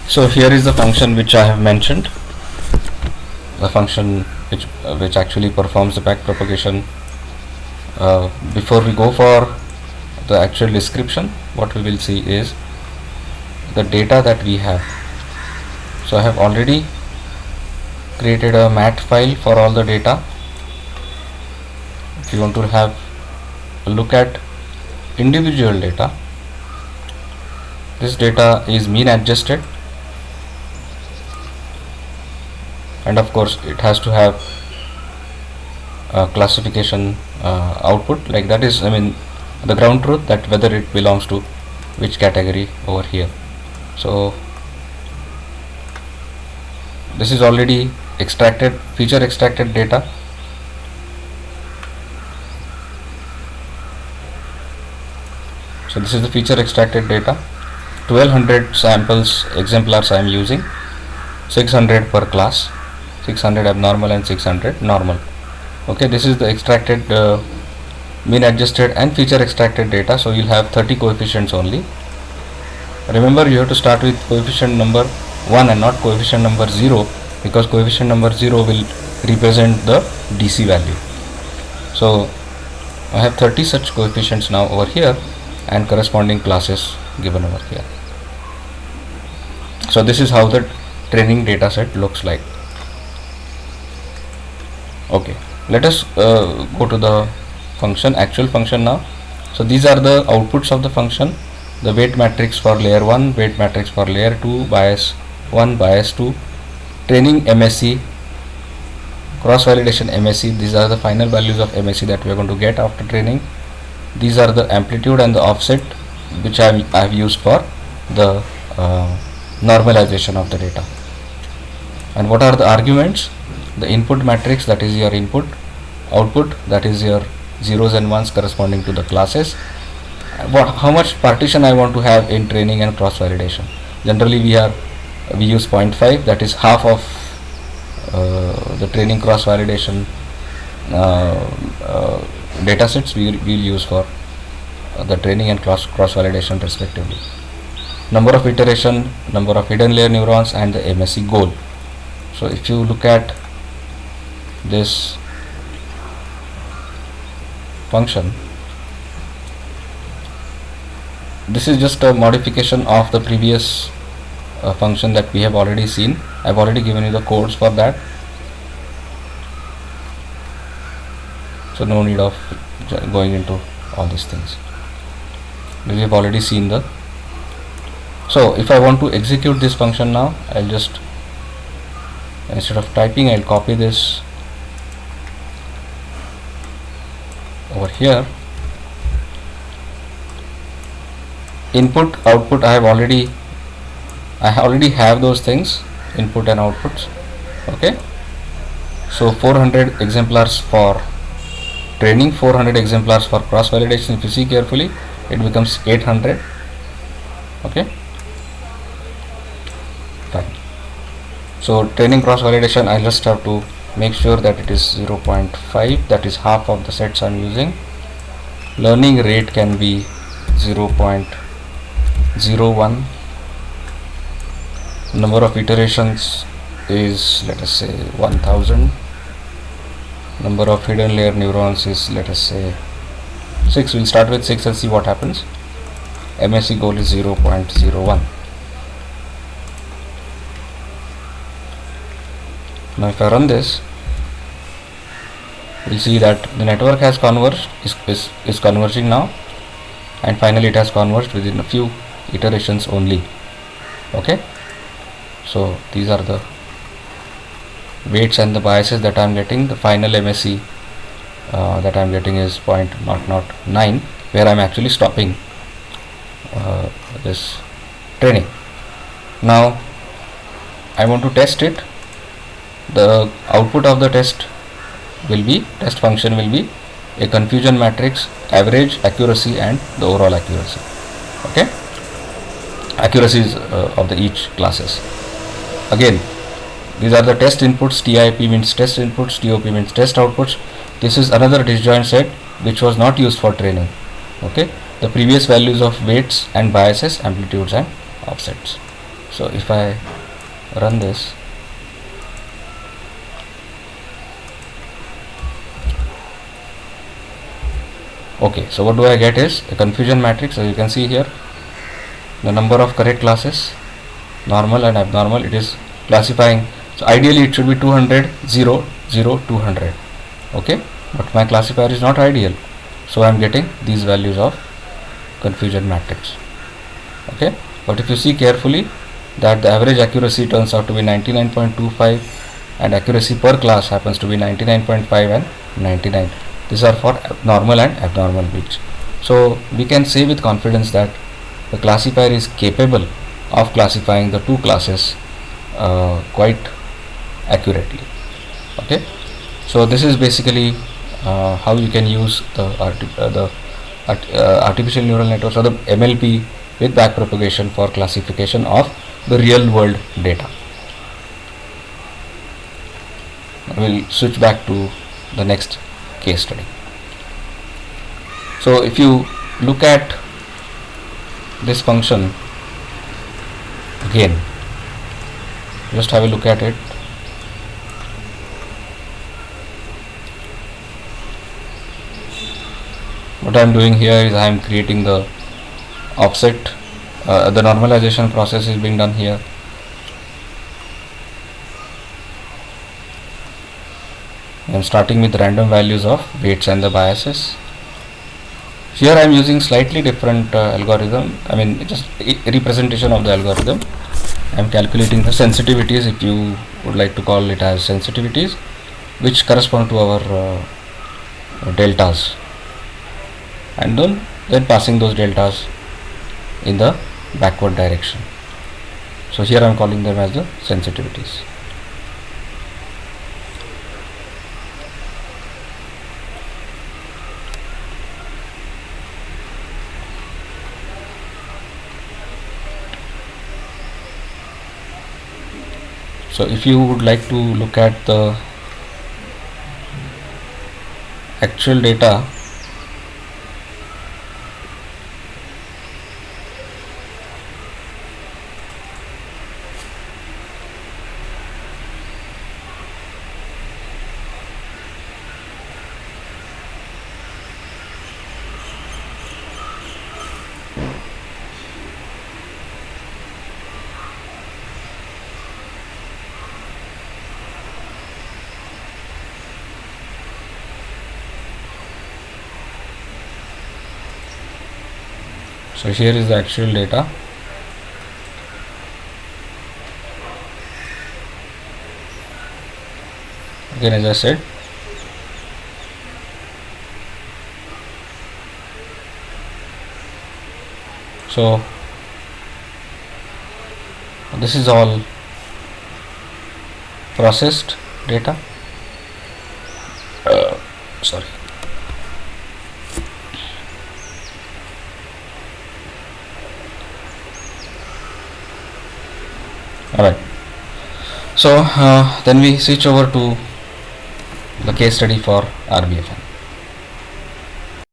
So here is the function which I have mentioned, the function which actually performs the backpropagation. Before we go for the actual description, what we will see is the data that we have. So I have already created a mat file for all the data. If you want to have a look at individual data, this data is mean adjusted, and of course it has to have a classification output, like that is, I mean, the ground truth that whether it belongs to which category over here. So this is already extracted, feature extracted data. So this is the feature extracted data. 1200 samples exemplars I am using, 600 per class, 600 abnormal and 600 normal. Okay, this is the extracted mean adjusted and feature extracted data. So you'll have 30 coefficients only. Remember, you have to start with coefficient number 1 and not coefficient number 0, because coefficient number 0 will represent the DC value. So I have 30 such coefficients now over here and corresponding classes given over here. So this is how the training data set looks like. Okay, let us go to the function, actual function now. So these are the outputs of the function: the weight matrix for layer 1, weight matrix for layer 2, bias 1, bias 2, training MSE, cross validation MSE. These are the final values of MSE that we are going to get after training. These are the amplitude and the offset which I have used for the normalization of the data. And what are the arguments? The input matrix, that is your input, output, that is your zeros and ones corresponding to the classes. How much partition I want to have in training and cross validation. Generally we use 0.5, that is half of the training cross validation data sets we will use for the training and cross validation respectively. Number of iteration, number of hidden layer neurons, and the MSE goal. So if you look at this function, this is just a modification of the previous function that we have already seen. I have already given you the codes for that, so no need of going into all these things. We have already seen the. So if I want to execute this function now, I'll just, instead of typing, I'll copy this over here. Input, output, I already have those things, input and outputs. Okay, so 400 exemplars for training, 400 exemplars for cross validation. If you see carefully, it becomes 800. Okay, fine. So training cross validation, I just have to make sure that it is 0.5, that is half of the sets I'm using. Learning rate can be 0.01. Number of iterations is, let us say, 1000. Number of hidden layer neurons is, let us say, 6. We'll start with 6 and see what happens. MSE goal is 0.01. Now if I run this, we'll see that the network has converged, is converging now, and finally it has converged within a few iterations only. Okay, so these are the weights and the biases that I am getting. The final MSE that I am getting is 0.009, where I am actually stopping this training. Now I want to test it. The output of the test function will be a confusion matrix, average, accuracy, and the overall accuracy. Okay, accuracies of the each classes. Again, these are the test inputs. TIP means test inputs, TOP means test outputs. This is another disjoint set which was not used for training. Okay, the previous values of weights and biases, amplitudes and offsets. So if I run this, okay, so what do I get is a confusion matrix. As you can see here, the number of correct classes, normal and abnormal, it is classifying. So ideally it should be 200, 0, 0, 200. Okay, but my classifier is not ideal, so I am getting these values of confusion matrix. Okay, but if you see carefully, that the average accuracy turns out to be 99.25 and accuracy per class happens to be 99.5 and 99. These are for normal and abnormal bits. So we can say with confidence that the classifier is capable of classifying the two classes quite accurately. Okay, so this is basically how you can use the artificial neural networks or the MLP with backpropagation for classification of the real world data. We'll switch back to the next case study. So if you look at this function again, just have a look at it. What I am doing here is I am creating the offset. The normalization process is being done here. I am starting with random values of weights and the biases. Here I am using slightly different algorithm. I mean, just a representation of the algorithm. I am calculating the sensitivities, if you would like to call it as sensitivities, which correspond to our deltas, and then passing those deltas in the backward direction. So here I am calling them as the sensitivities. So if you would like to look at the actual data, so here is the actual data. Again, as I said, so this is all processed data. Sorry. Alright, so then we switch over to the case study for RBFN.